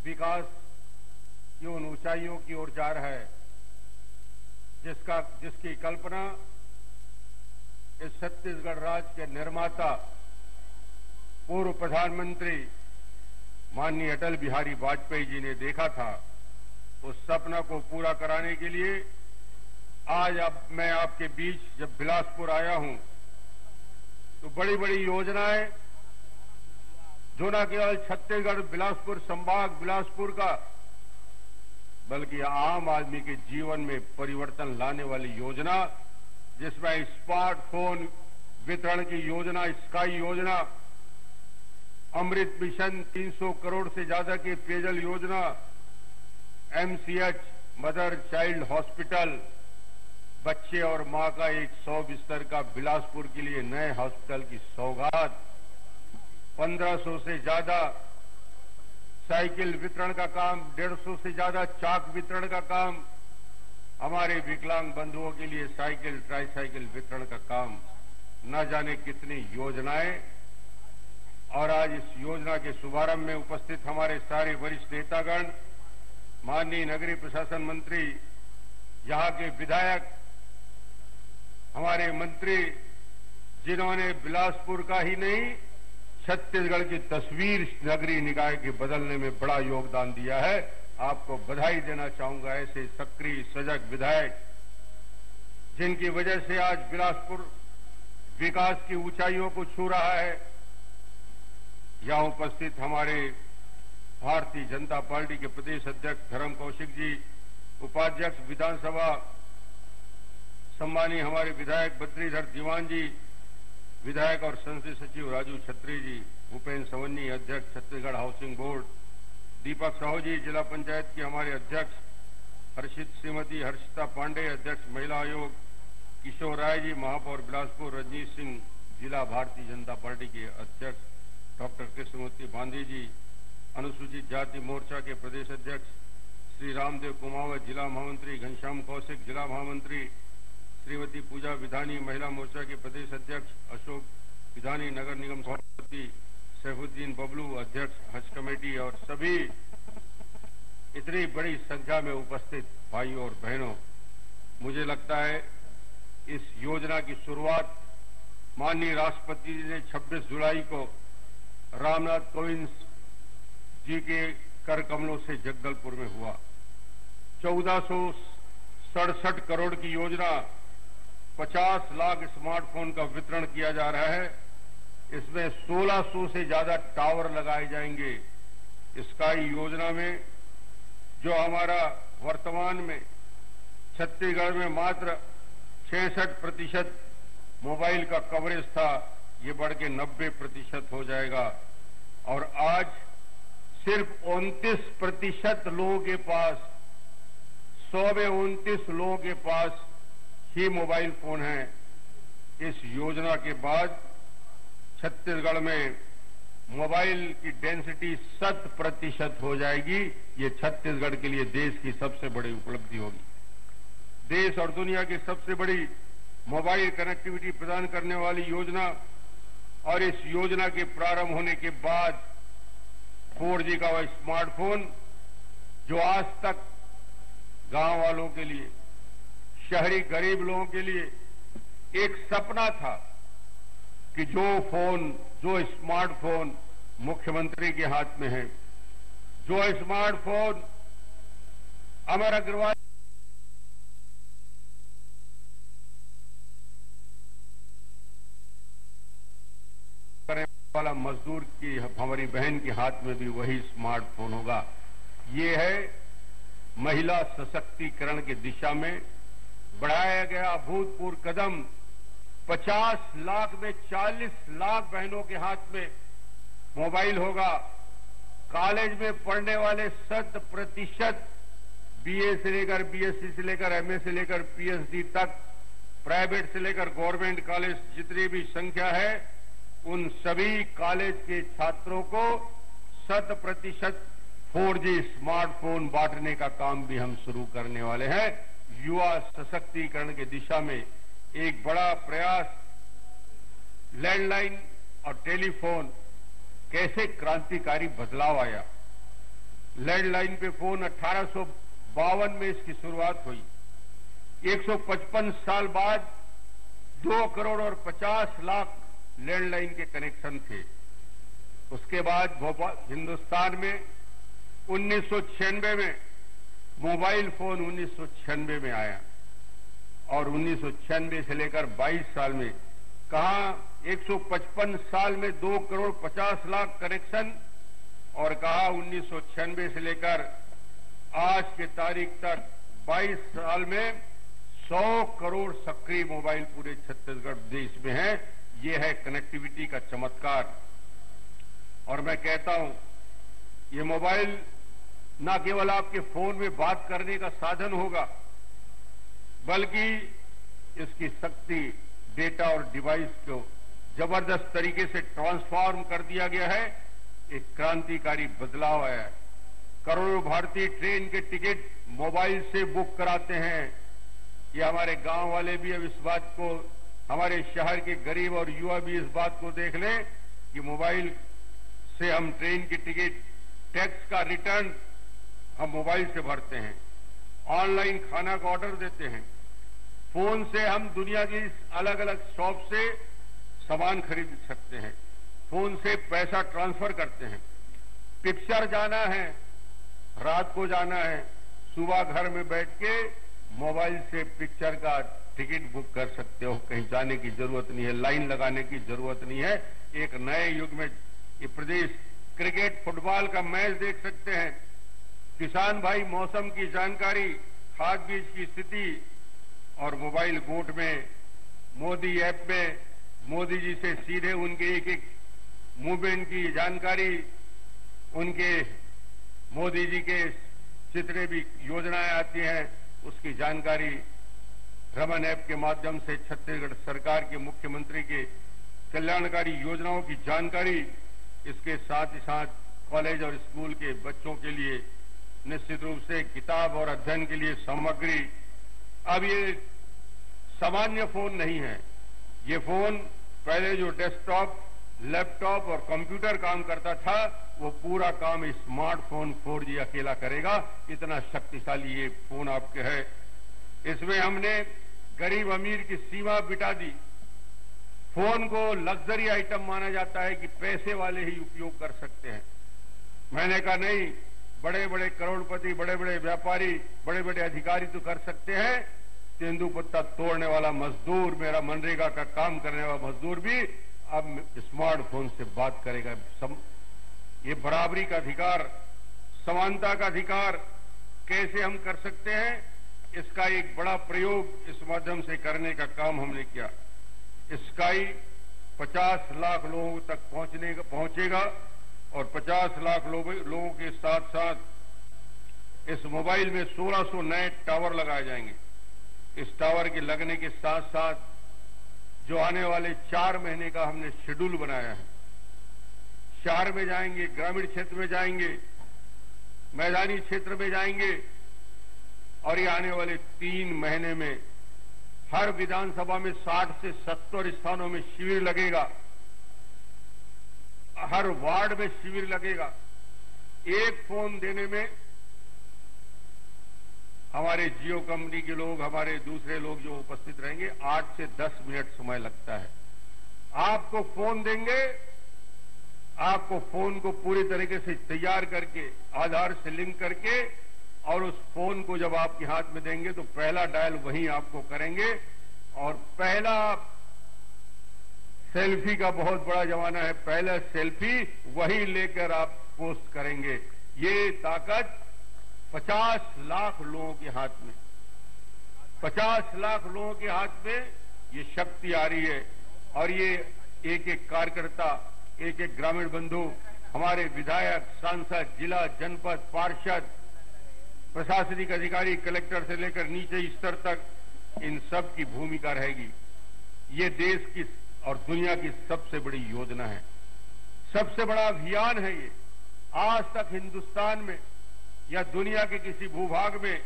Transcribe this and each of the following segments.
विकास की उन ऊंचाइयों की ओर जा रहा है जिसकी कल्पना इस छत्तीसगढ़ राज्य के निर्माता पूर्व प्रधानमंत्री माननीय अटल बिहारी वाजपेयी जी ने देखा था। उस सपना को पूरा कराने के लिए आज मैं आपके बीच जब बिलासपुर आया हूं तो बड़ी बड़ी योजनाएं जो न केवल छत्तीसगढ़ बिलासपुर संभाग बिलासपुर का बल्कि आम आदमी के जीवन में परिवर्तन लाने वाली योजना, जिसमें स्मार्टफोन वितरण की योजना, स्काई योजना, अमृत मिशन 300 करोड़ से ज्यादा की पेयजल योजना, एमसीएच मदर चाइल्ड हॉस्पिटल, बच्चे और मां का 100 बिस्तर का बिलासपुर के लिए नए हॉस्पिटल की सौगात, 1500 से ज्यादा साइकिल वितरण का काम, 150 से ज्यादा चाक वितरण का काम, हमारे विकलांग बंधुओं के लिए साइकिल ट्राईसाइकिल वितरण का काम, न जाने कितनी योजनाएं। और आज इस योजना के शुभारंभ में उपस्थित हमारे सारे वरिष्ठ नेतागण, माननीय नगरीय प्रशासन मंत्री, यहां के विधायक, हमारे मंत्री, जिन्होंने बिलासपुर का ही नहीं छत्तीसगढ़ की तस्वीर नगरीय निकाय के बदलने में बड़ा योगदान दिया है, आपको बधाई देना चाहूंगा। ऐसे सक्रिय सजग विधायक जिनकी वजह से आज बिलासपुर विकास की ऊंचाइयों को छू रहा है। यहां उपस्थित हमारे भारतीय जनता पार्टी के प्रदेश अध्यक्ष धर्म कौशिक जी, उपाध्यक्ष विधानसभा सम्मानीय हमारे विधायक बद्रीधर दीवान जी, विधायक और संसदीय सचिव राजू छत्री जी, भूपेन्द्र सवन्नी अध्यक्ष छत्तीसगढ़ हाउसिंग बोर्ड, दीपक साहू जी जिला पंचायत की हमारे अध्यक्ष, श्रीमती हर्षिता पांडे अध्यक्ष महिला आयोग, किशोर राय जी महापौर बिलासपुर, रजनीश सिंह जिला भारतीय जनता पार्टी के अध्यक्ष, डॉक्टर कृष्णमूर्ति बांधी जी अनुसूचित जाति मोर्चा के प्रदेश अध्यक्ष, श्री रामदेव कुमावत जिला महामंत्री, घनश्याम कौशिक जिला महामंत्री, श्रीमती पूजा विधानी महिला मोर्चा के प्रदेश अध्यक्ष, अशोक विधानी नगर निगम सभापति, सैफुद्दीन बबलू अध्यक्ष हज कमेटी और सभी इतनी बड़ी संख्या में उपस्थित भाइयों और बहनों, मुझे लगता है इस योजना की शुरुआत माननीय राष्ट्रपति जी ने 26 जुलाई को रामनाथ कोविंद जी के कर कमलों से जगदलपुर में हुआ। 1467 करोड़ की योजना, 50 लाख स्मार्टफोन का वितरण किया जा रहा है। इसमें 1600 से ज्यादा टावर लगाए जाएंगे। स्काई योजना में जो हमारा वर्तमान में छत्तीसगढ़ में मात्र 66% मोबाइल का कवरेज था, ये बढ़ के 90% हो जाएगा। और आज सिर्फ 29% लोगों के पास, 100 में 29 लोगों के पास ही मोबाइल फोन है। इस योजना के बाद छत्तीसगढ़ में मोबाइल की डेंसिटी 100% हो जाएगी। ये छत्तीसगढ़ के लिए देश की सबसे बड़ी उपलब्धि होगी। देश और दुनिया की सबसे बड़ी मोबाइल कनेक्टिविटी प्रदान करने वाली योजना, और इस योजना के प्रारंभ होने के बाद 4G का वह स्मार्टफोन जो आज तक गांव वालों के लिए, शहरी गरीब लोगों के लिए एक सपना था कि जो स्मार्टफोन मुख्यमंत्री के हाथ में है, जो स्मार्टफोन अमर अग्रवाल करने वाला मजदूर की हमारी बहन के हाथ में भी वही स्मार्टफोन होगा। ये है महिला सशक्तिकरण की दिशा में बढ़ाया गया अभूतपूर्व कदम। 50 लाख में 40 लाख बहनों के हाथ में मोबाइल होगा। कॉलेज में पढ़ने वाले 100% बीए से लेकर बीएससी से लेकर एमए से लेकर पीएचडी तक, प्राइवेट से लेकर गवर्नमेंट कॉलेज जितनी भी संख्या है, उन सभी कॉलेज के छात्रों को 100% 4G स्मार्टफोन बांटने का काम भी हम शुरू करने वाले हैं। युवा सशक्तिकरण की दिशा में एक बड़ा प्रयास। लैंडलाइन और टेलीफोन कैसे क्रांतिकारी बदलाव आया, लैंडलाइन पे फोन 1852 में इसकी शुरुआत हुई। 155 साल बाद 2 करोड़ और 50 लाख लैंडलाइन के कनेक्शन थे। उसके बाद हिंदुस्तान में 1996 में मोबाइल फोन 1996 में आया और 1996 से लेकर 22 साल में कहा 155 साल में 2 करोड़ 50 लाख कनेक्शन और कहा 1996 से लेकर आज के तारीख तक 22 साल में 100 करोड़ सक्रिय मोबाइल पूरे छत्तीसगढ़ देश में है। ये है कनेक्टिविटी का चमत्कार। और मैं कहता हूं ये मोबाइल न केवल आपके फोन में बात करने का साधन होगा बल्कि इसकी शक्ति डेटा और डिवाइस को जबरदस्त तरीके से ट्रांसफॉर्म कर दिया गया है। एक क्रांतिकारी बदलाव आया है। करोड़ों भारतीय ट्रेन के टिकट मोबाइल से बुक कराते हैं। ये हमारे गांव वाले भी अब इस बात को, हमारे शहर के गरीब और युवा भी इस बात को देख लें कि मोबाइल से हम ट्रेन की टिकट, टैक्स का रिटर्न हम मोबाइल से भरते हैं। ऑनलाइन खाना का ऑर्डर देते हैं। फोन से हम दुनिया की अलग अलग शॉप से सामान खरीद सकते हैं। फोन से पैसा ट्रांसफर करते हैं। पिक्चर जाना है, रात को जाना है, सुबह घर में बैठ के मोबाइल से पिक्चर का टिकट बुक कर सकते हो। कहीं जाने की जरूरत नहीं है, लाइन लगाने की जरूरत नहीं है। एक नए युग में ये प्रदेश क्रिकेट, फुटबॉल का मैच देख सकते हैं। किसान भाई मौसम की जानकारी, खाद बीज की स्थिति और मोबाइल गोट में, मोदी ऐप में मोदी जी से सीधे उनके एक एक मूवमेंट की जानकारी, उनके मोदी जी के जितने भी योजनाएं आती हैं उसकी जानकारी रमन ऐप के माध्यम से छत्तीसगढ़ सरकार के मुख्यमंत्री के कल्याणकारी योजनाओं की जानकारी, इसके साथ ही साथ कॉलेज और स्कूल के बच्चों के लिए निश्चित रूप से किताब और अध्ययन के लिए सामग्री। अब ये सामान्य फोन नहीं है। ये फोन पहले जो डेस्कटॉप, लैपटॉप और कंप्यूटर काम करता था वो पूरा काम स्मार्टफोन 4G अकेला करेगा। इतना शक्तिशाली ये फोन आपके है। इसमें हमने गरीब अमीर की सीमा बिटा दी। फोन को लग्जरी आइटम माना जाता है कि पैसे वाले ही उपयोग कर सकते हैं। मैंने कहा नहीं, बड़े बड़े करोड़पति, बड़े बड़े व्यापारी, बड़े बड़े अधिकारी तो कर सकते हैं। तेंदुपत्ता तोड़ने वाला मजदूर, मेरा मनरेगा का काम करने वाला मजदूर भी अब स्मार्टफोन से बात करेगा। ये बराबरी का अधिकार, समानता का अधिकार कैसे हम कर सकते हैं, इसका एक बड़ा प्रयोग इस माध्यम से करने का काम हमने किया। स्काई 50 लाख लोगों तक पहुंचेगा और 50 लाख लोगों के साथ साथ इस मोबाइल में 1600 नए टावर लगाए जाएंगे। इस टावर के लगने के साथ साथ जो आने वाले 4 महीने का हमने शेड्यूल बनाया है, शहर में जाएंगे, ग्रामीण क्षेत्र में जाएंगे, मैदानी क्षेत्र में जाएंगे और ये आने वाले 3 महीने में हर विधानसभा में 60 से 70 स्थानों में शिविर लगेगा। हर वार्ड में शिविर लगेगा। एक फोन देने में हमारे जियो कंपनी के लोग, हमारे दूसरे लोग जो उपस्थित रहेंगे, 8 से 10 मिनट समय लगता है। आपको फोन देंगे, आपको फोन को पूरी तरीके से तैयार करके, आधार से लिंक करके और उस फोन को जब आपके हाथ में देंगे तो पहला डायल वहीं आपको करेंगे। और पहला सेल्फी का बहुत बड़ा जमाना है, पहला सेल्फी वही लेकर आप पोस्ट करेंगे। ये ताकत 50 लाख लोगों के हाथ में, 50 लाख लोगों के हाथ में ये शक्ति आ रही है। और ये एक एक कार्यकर्ता, एक एक ग्रामीण बंधु, हमारे विधायक, सांसद, जिला, जनपद, पार्षद, प्रशासनिक अधिकारी, कलेक्टर से लेकर नीचे स्तर तक, इन सब की भूमिका रहेगी। ये देश की और दुनिया की सबसे बड़ी योजना है, सबसे बड़ा अभियान है ये। आज तक हिंदुस्तान में या दुनिया के किसी भूभाग में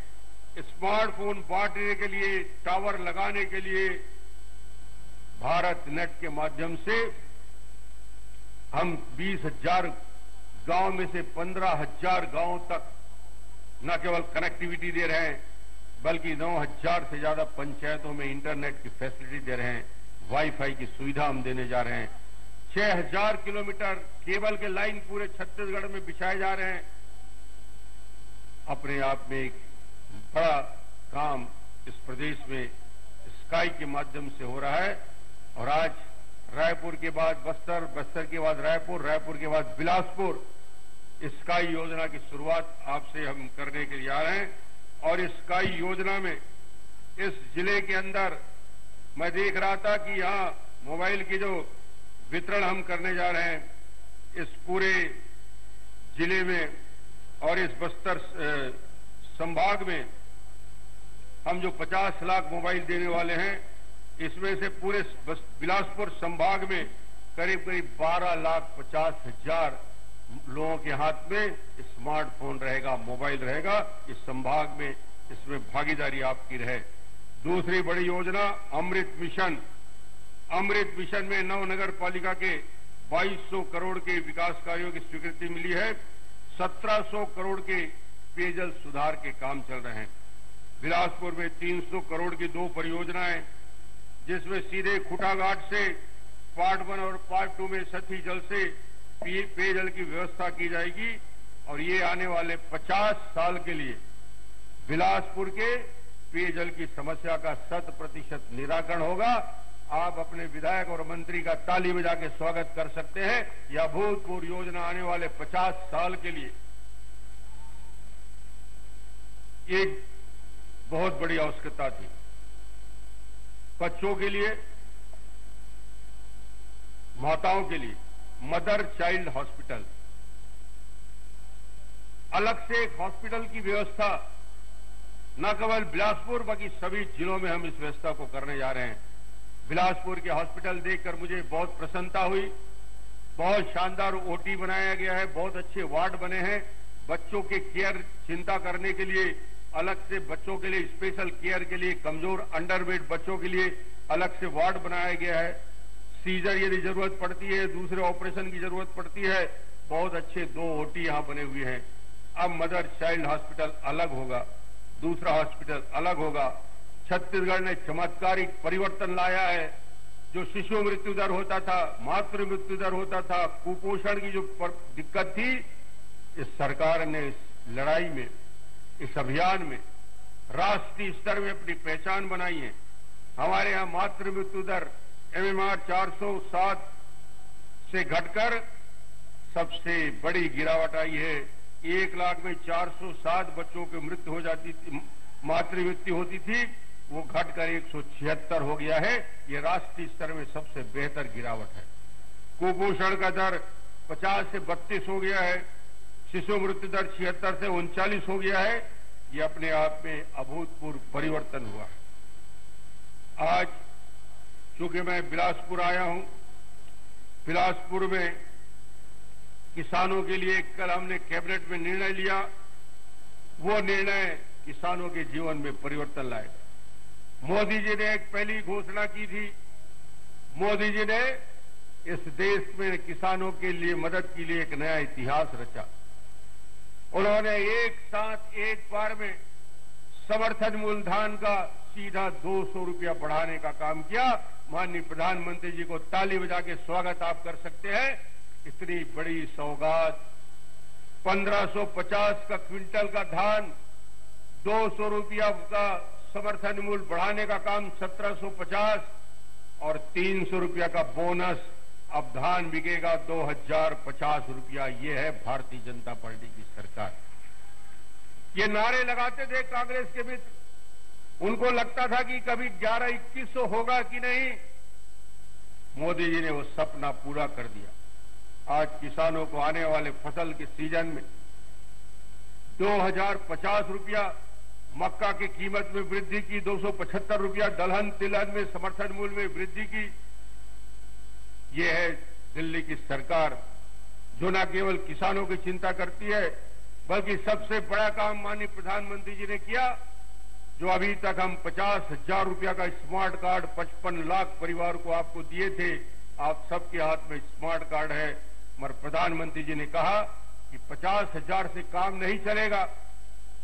स्मार्टफोन बांटने के लिए, टावर लगाने के लिए भारत नेट के माध्यम से हम 20,000 गांव में से 15,000 गांवों तक न केवल कनेक्टिविटी दे रहे हैं, बल्कि 9,000 से ज्यादा पंचायतों में इंटरनेट की फैसिलिटी दे रहे हैं, वाईफाई की सुविधा हम देने जा रहे हैं। 6,000 किलोमीटर केबल के लाइन पूरे छत्तीसगढ़ में बिछाए जा रहे हैं। अपने आप में एक बड़ा काम इस प्रदेश में स्काई के माध्यम से हो रहा है। और आज रायपुर के बाद बस्तर, बस्तर के बाद रायपुर, रायपुर के बाद बिलासपुर स्काई योजना की शुरुआत आपसे हम करने के लिए आ रहे हैं। और इस स्काई योजना में इस जिले के अंदर मैं देख रहा था कि यहां मोबाइल की जो वितरण हम करने जा रहे हैं इस पूरे जिले में और इस बस्तर संभाग में हम जो 50 लाख मोबाइल देने वाले हैं, इसमें से पूरे बिलासपुर संभाग में करीब 12,50,000 लोगों के हाथ में स्मार्टफोन रहेगा, मोबाइल रहेगा। इस संभाग में इसमें भागीदारी आपकी रहे। दूसरी बड़ी योजना अमृत मिशन। अमृत मिशन में 9 नगर पालिका के 2200 करोड़ के विकास कार्यों की स्वीकृति मिली है। 1700 करोड़ के पेयजल सुधार के काम चल रहे हैं। बिलासपुर में 300 करोड़ की 2 परियोजनाएं, जिसमें सीधे खुटाघाट से पार्ट 1 और पार्ट 2 में सतही जल से पेयजल की व्यवस्था की जाएगी। और ये आने वाले 50 साल के लिए बिलासपुर के पेयजल की समस्या का 100% निराकरण होगा। आप अपने विधायक और मंत्री का ताली बजा के स्वागत कर सकते हैं। यह अभूतपूर्व योजना आने वाले 50 साल के लिए एक बहुत बड़ी आवश्यकता थी। बच्चों के लिए, माताओं के लिए मदर चाइल्ड हॉस्पिटल, अलग से एक हॉस्पिटल की व्यवस्था न केवल बिलासपुर बल्कि सभी जिलों में हम इस व्यवस्था को करने जा रहे हैं। बिलासपुर के हॉस्पिटल देखकर मुझे बहुत प्रसन्नता हुई। बहुत शानदार ओटी बनाया गया है, बहुत अच्छे वार्ड बने हैं। बच्चों के केयर चिंता करने के लिए अलग से, बच्चों के लिए स्पेशल केयर के लिए, कमजोर अंडरवेट बच्चों के लिए अलग से वार्ड बनाया गया है। सीजर यदि जरूरत पड़ती है, दूसरे ऑपरेशन की जरूरत पड़ती है, बहुत अच्छे 2 ओटी यहां बने हुए हैं। अब मदर चाइल्ड हॉस्पिटल अलग होगा, दूसरा हॉस्पिटल अलग होगा। छत्तीसगढ़ ने चमत्कारिक परिवर्तन लाया है। जो शिशु मृत्यु दर होता था, मातृ मृत्यु दर होता था, कुपोषण की जो दिक्कत थी, इस सरकार ने इस लड़ाई में, इस अभियान में राष्ट्रीय स्तर में अपनी पहचान बनाई है। हमारे यहां मातृ मृत्यु दर MMR 407 से घटकर सबसे बड़ी गिरावट आई है। 1 लाख में 407 बच्चों की मृत्यु हो जाती थी, मातृ मृत्यु होती थी, वो घटकर 176 हो गया है। ये राष्ट्रीय स्तर में सबसे बेहतर गिरावट है। कुपोषण का दर 50 से 32 हो गया है। शिशु मृत्यु दर 76 से 39 हो गया है। ये अपने आप में अभूतपूर्व परिवर्तन हुआ है। आज चूंकि मैं बिलासपुर आया हूं, बिलासपुर में किसानों के लिए कल हमने कैबिनेट में निर्णय लिया। वो निर्णय किसानों के जीवन में परिवर्तन लाएगा। मोदी जी ने एक पहली घोषणा की थी। मोदी जी ने इस देश में किसानों के लिए मदद के लिए एक नया इतिहास रचा। उन्होंने एक साथ एक बार में समर्थन मूल्य धान का सीधा 200 रुपया बढ़ाने का काम किया। माननीय प्रधानमंत्री जी को ताली बजा के स्वागत आप कर सकते हैं। इतनी बड़ी सौगात, 1550 का क्विंटल का धान, 200 रुपया का समर्थन मूल्य बढ़ाने का काम 1750 और 300 रुपया का बोनस। अब धान बिकेगा 2050 रुपया। ये है भारतीय जनता पार्टी की सरकार। ये नारे लगाते थे कांग्रेस के मित्र। उनको लगता था कि कभी 11-2100 होगा कि नहीं। मोदी जी ने वो सपना पूरा कर दिया। आज किसानों को आने वाले फसल के सीजन में 2050 रुपया मक्का की कीमत में वृद्धि की, 275 रुपया दलहन तिलहन में समर्थन मूल्य में वृद्धि की। ये है दिल्ली की सरकार, जो न केवल किसानों की चिंता करती है, बल्कि सबसे बड़ा काम माननीय प्रधानमंत्री जी ने किया। जो अभी तक हम 50,000 रुपया का स्मार्ट कार्ड 55 लाख परिवार को आपको दिए थे, आप सबके हाथ में स्मार्ट कार्ड है। मगर प्रधानमंत्री जी ने कहा कि 50,000 से काम नहीं चलेगा।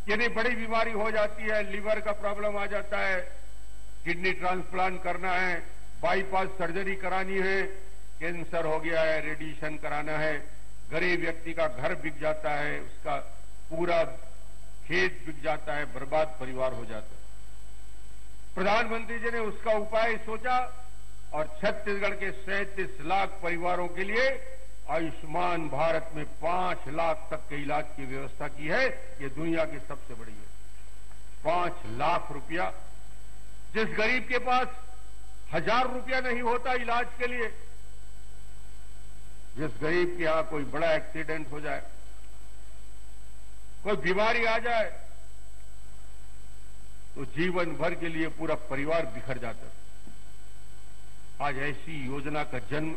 यदि बड़ी बीमारी हो जाती है, लीवर का प्रॉब्लम आ जाता है, किडनी ट्रांसप्लांट करना है, बाईपास सर्जरी करानी है, कैंसर हो गया है, रेडिएशन कराना है, गरीब व्यक्ति का घर बिक जाता है, उसका पूरा खेत बिक जाता है, बर्बाद परिवार हो जाता है। प्रधानमंत्री जी ने उसका उपाय सोचा और छत्तीसगढ़ के 37 लाख परिवारों के लिए आयुष्मान भारत में 5 लाख तक के इलाज की व्यवस्था की है। ये दुनिया की सबसे बड़ी है। 5 लाख रुपया, जिस गरीब के पास 1000 रुपया नहीं होता इलाज के लिए, जिस गरीब के यहां कोई बड़ा एक्सीडेंट हो जाए, कोई बीमारी आ जाए, तो जीवन भर के लिए पूरा परिवार बिखर जाता है। आज ऐसी योजना का जन्म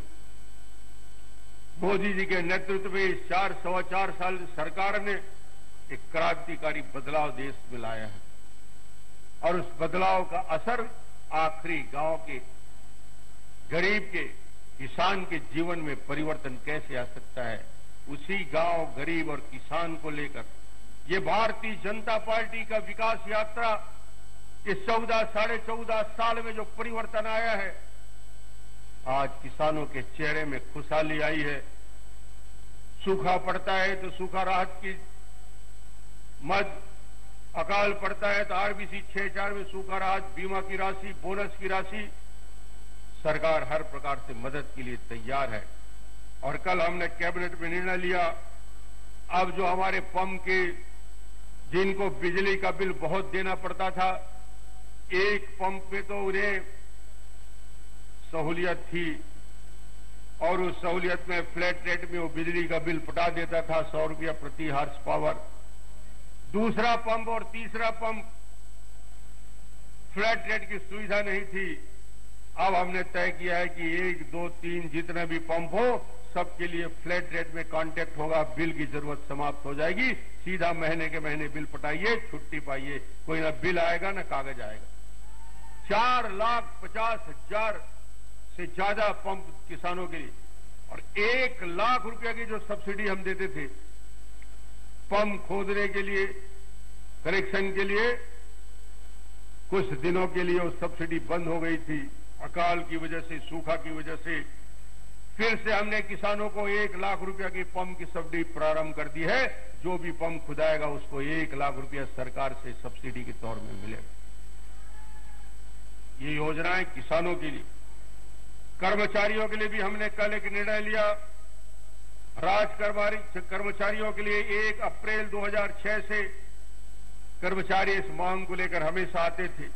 मोदी जी के नेतृत्व में इस 4-4.25 साल सरकार ने एक क्रांतिकारी बदलाव देश में लाया है। और उस बदलाव का असर आखिरी गांव के गरीब के, किसान के जीवन में परिवर्तन कैसे आ सकता है, उसी गांव, गरीब और किसान को लेकर ये भारतीय जनता पार्टी का विकास यात्रा, इस 14-14.5 साल में जो परिवर्तन आया है, आज किसानों के चेहरे में खुशहाली आई है। सूखा पड़ता है तो सूखा राहत की मद, अकाल पड़ता है तो आरबीसी 6-4 में सूखा राहत, बीमा की राशि, बोनस की राशि, सरकार हर प्रकार से मदद के लिए तैयार है। और कल हमने कैबिनेट में निर्णय लिया, अब जो हमारे पंप के, जिनको बिजली का बिल बहुत देना पड़ता था, एक पंप पे तो उन्हें सहूलियत थी और उस सहूलियत में फ्लैट रेट में वो बिजली का बिल पटा देता था, 100 रुपया प्रति हार्स पावर। दूसरा पंप और तीसरा पंप फ्लैट रेट की सुविधा नहीं थी। अब हमने तय किया है कि 1, 2, 3 जितने भी पंप हो, सबके लिए फ्लैट रेट में कांटेक्ट होगा, बिल की जरूरत समाप्त हो जाएगी। सीधा महीने के महीने बिल पटाइए, छुट्टी पाइए, कोई ना बिल आएगा ना कागज आएगा। 4,50,000 से ज्यादा पंप किसानों के लिए, और 1 लाख रुपया की जो सब्सिडी हम देते थे पंप खोदने के लिए, कनेक्शन के लिए, कुछ दिनों के लिए वो सब्सिडी बंद हो गई थी अकाल की वजह से, सूखा की वजह से। फिर से हमने किसानों को 1 लाख रुपया की पंप की सब्सिडी प्रारंभ कर दी है। जो भी पंप खुदाएगा उसको 1 लाख रुपया सरकार से सब्सिडी के तौर में मिलेगा। ये योजनाएं किसानों के लिए। कर्मचारियों के लिए भी हमने कल एक निर्णय लिया। कर्मचारियों के लिए 1 अप्रैल 2006 से कर्मचारी इस मांग को लेकर हमेशा आते थे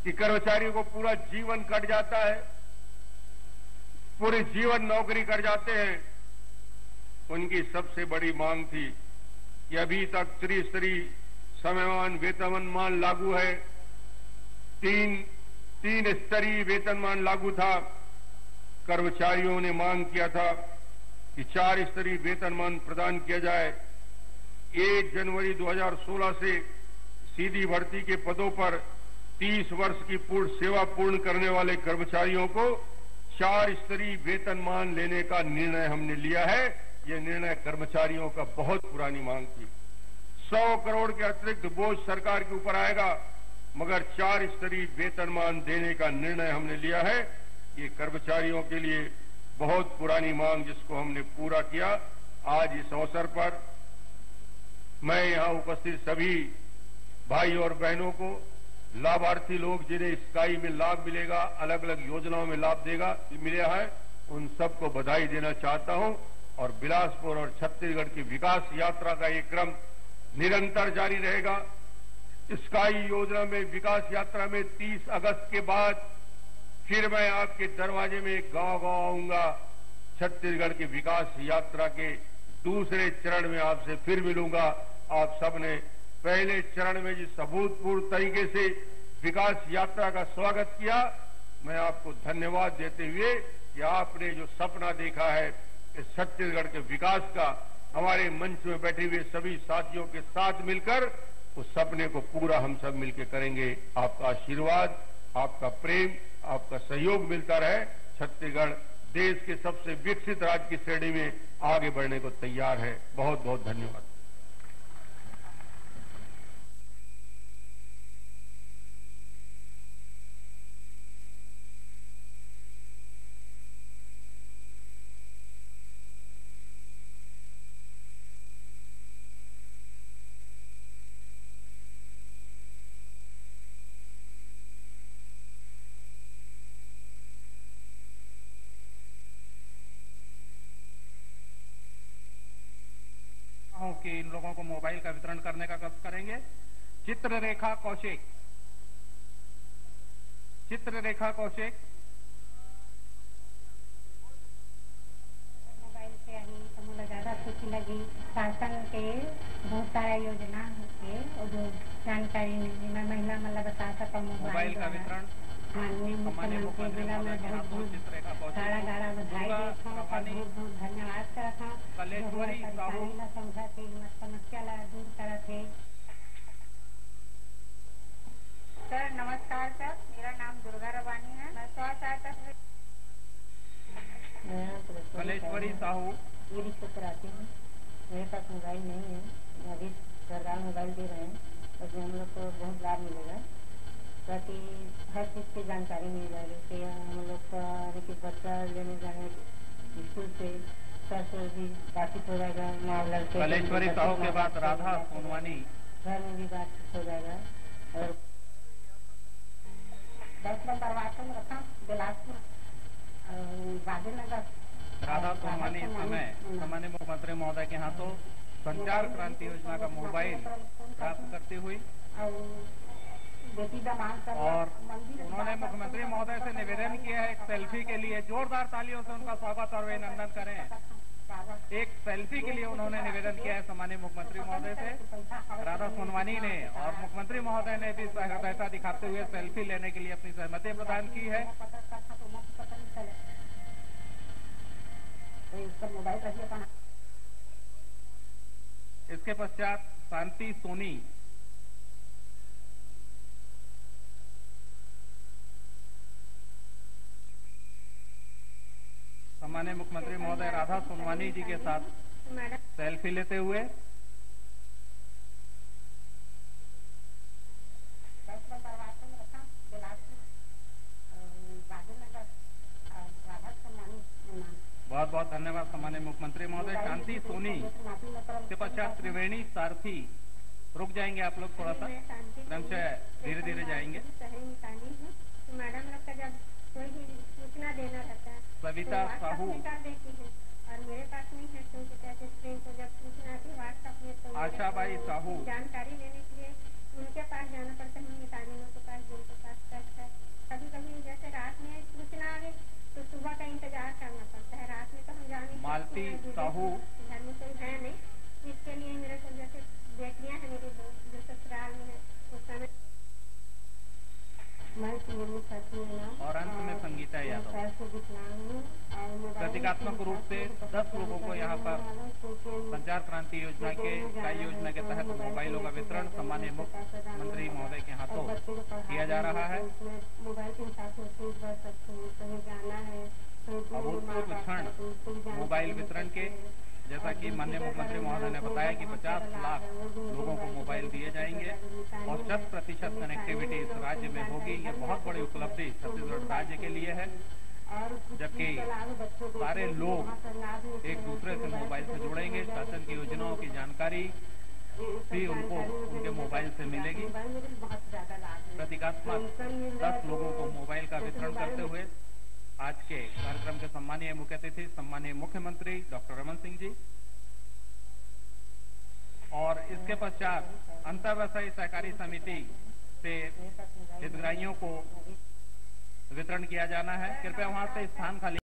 कि कर्मचारियों को पूरा जीवन कट जाता है, पूरे जीवन नौकरी कर जाते हैं। उनकी सबसे बड़ी मांग थी कि अभी तक त्रिस्तरीय समयमान वेतनमान लागू है, 3 स्तरीय वेतनमान लागू था। कर्मचारियों ने मांग किया था कि 4 स्तरीय वेतनमान प्रदान किया जाए। 1 जनवरी 2016 से सीधी भर्ती के पदों पर 30 वर्ष की पूर्ण सेवा पूर्ण करने वाले कर्मचारियों को 4 स्तरीय वेतनमान लेने का निर्णय हमने लिया है। यह निर्णय कर्मचारियों का बहुत पुरानी मांग थी। 100 करोड़ के अतिरिक्त बोझ सरकार के ऊपर आएगा, मगर 4 स्तरीय वेतनमान देने का निर्णय हमने लिया है। ये कर्मचारियों के लिए बहुत पुरानी मांग, जिसको हमने पूरा किया। आज इस अवसर पर मैं यहां उपस्थित सभी भाई और बहनों को, लाभार्थी लोग जिन्हें स्काई में लाभ मिलेगा, अलग अलग योजनाओं में लाभ मिला है, उन सबको बधाई देना चाहता हूं। और बिलासपुर और छत्तीसगढ़ की विकास यात्रा का ये क्रम निरंतर जारी रहेगा। स्काई योजना में, विकास यात्रा में 30 अगस्त के बाद फिर मैं आपके दरवाजे में गांव-गांव आऊंगा। छत्तीसगढ़ की विकास यात्रा के दूसरे चरण में आपसे फिर मिलूंगा। आप सबने पहले चरण में जिस अभूतपूर्व तरीके से विकास यात्रा का स्वागत किया, मैं आपको धन्यवाद देते हुए कि आपने जो सपना देखा है इस छत्तीसगढ़ के विकास का, हमारे मंच में बैठे हुए सभी साथियों के साथ मिलकर उस सपने को पूरा हम सब मिलकर करेंगे। आपका आशीर्वाद, आपका प्रेम, आपका सहयोग मिलता रहे। छत्तीसगढ़ देश के सबसे विकसित राज्य की श्रेणी में आगे बढ़ने को तैयार है। बहुत बहुत धन्यवाद। कि इन लोगों को मोबाइल का वितरण करने का कष्ट करेंगे। चित्ररेखा कौशिक। चित्ररेखा कौशिक। मोबाइल से आई तो मुझे ज्यादा खुशी लगी। शासन के बहुत सारा योजना है और जो जानकारी मिली मैं महिला मतलब बता सकता मोबाइल का वितरण माननीय मुख्यमंत्री जिला में बहुत सारा गाड़ा बधाई देता हूँ और बहुत बहुत धन्यवाद करता हूँ। कलेश्वरी साहू समझा के समस्या ला दूर करा थे। सर नमस्कार सर, मेरा नाम दुर्गा रवानी है। मैं स्वास्थ्य कलेश्वरी साहू। ये रिश्ते कराती हूँ। मेरे पास मोबाइल नहीं है, अभी सरकार मोबाइल दे रहे हैं, उसमें हम लोग को बहुत लाभ मिलेगा ताकि हर चीज़ की जानकारी मिल जाएगी। जैसे हम लोग का बच्चा लेने जाने स्कूल से सर भी बातचीत हो जाएगा। मामला कलेश्वरी साहू के बाद राधा सोनवानी। घर में भी बातचीत हो जाएगा। और 10 नंबर वास्तव रखा बिलासपुर गांधीनगर। राधा सोनवानी इस समय सामान्य मुख्यमंत्री महोदय के हाथों संचार क्रांति योजना का मोबाइल प्राप्त करती हुई और उन्होंने मुख्यमंत्री महोदय से निवेदन किया है एक सेल्फी के लिए। जोरदार तालियों से उनका स्वागत और अभिनंदन करें। एक सेल्फी के लिए उन्होंने निवेदन किया है सम्मानीय मुख्यमंत्री महोदय से। राधा सोनवानी ने और मुख्यमंत्री महोदय ने भी सहृदयता दिखाते हुए सेल्फी लेने के लिए अपनी सहमति प्रदान की है। इसके पश्चात शांति सोनी। सम्मानीय मुख्यमंत्री महोदय राधा सोनवानी जी के साथ सेल्फी लेते हुए। बहुत बहुत धन्यवाद सम्मानीय मुख्यमंत्री महोदय। शांति सोनी के पश्चात त्रिवेणी सारथी। रुक जाएंगे आप लोग थोड़ा सा, क्रमशः धीरे धीरे जाएंगे। मैडम लोग का जब कोई भी सूचना देना रहता है सविता साहू। और मेरे पास नहीं है क्योंकि टच स्क्रीन को जब सूचना आती है व्हाट्सएप में तो आशाबाई साहू। जानकारी लेने के लिए उनके पास जाना पड़ता है। मितानियों के पास, जिनके पास टच है। कभी कभी जैसे रात में सूचना आ गई तो सुबह का इंतजार करना पड़ता है। रात में तो हम जाने मालती साहू। घर में कोई है नहीं, इसके लिए मेरे को जैसे बेटियां हैं मेरी दो जो ससुराल में है उस समय और अंत में संगीता यादव। प्रतीकात्मक रूप से 10 लोगों को यहाँ पर संचार क्रांति योजना के इकाई योजना के तहत मोबाइलों का वितरण सम्मानीय मुख्यमंत्री महोदय के हाथों किया जा रहा है। अभूतपूर्व क्षण मोबाइल वितरण के, जैसा कि माननीय मुख्यमंत्री महोदय ने बताया कि 50 लाख लोगों को मोबाइल दिए जाएंगे और 100% कनेक्टिविटी इस राज्य में होगी। ये बहुत बड़ी उपलब्धि छत्तीसगढ़ राज्य के लिए है, जबकि सारे लोग एक दूसरे से मोबाइल से जुड़ेंगे। शासन की योजनाओं की जानकारी भी उनको उनके मोबाइल से मिलेगी। प्रतीकात्मक 10 लोगों को मोबाइल का वितरण करते हुए आज के कार्यक्रम के सम्मानीय मुख्य अतिथि सम्मानीय मुख्यमंत्री डॉक्टर रमन सिंह जी और इसके पश्चात अंतरव्यवसायी सहकारी समिति से हितग्राहियों को वितरण किया जाना है। कृपया वहां से स्थान खाली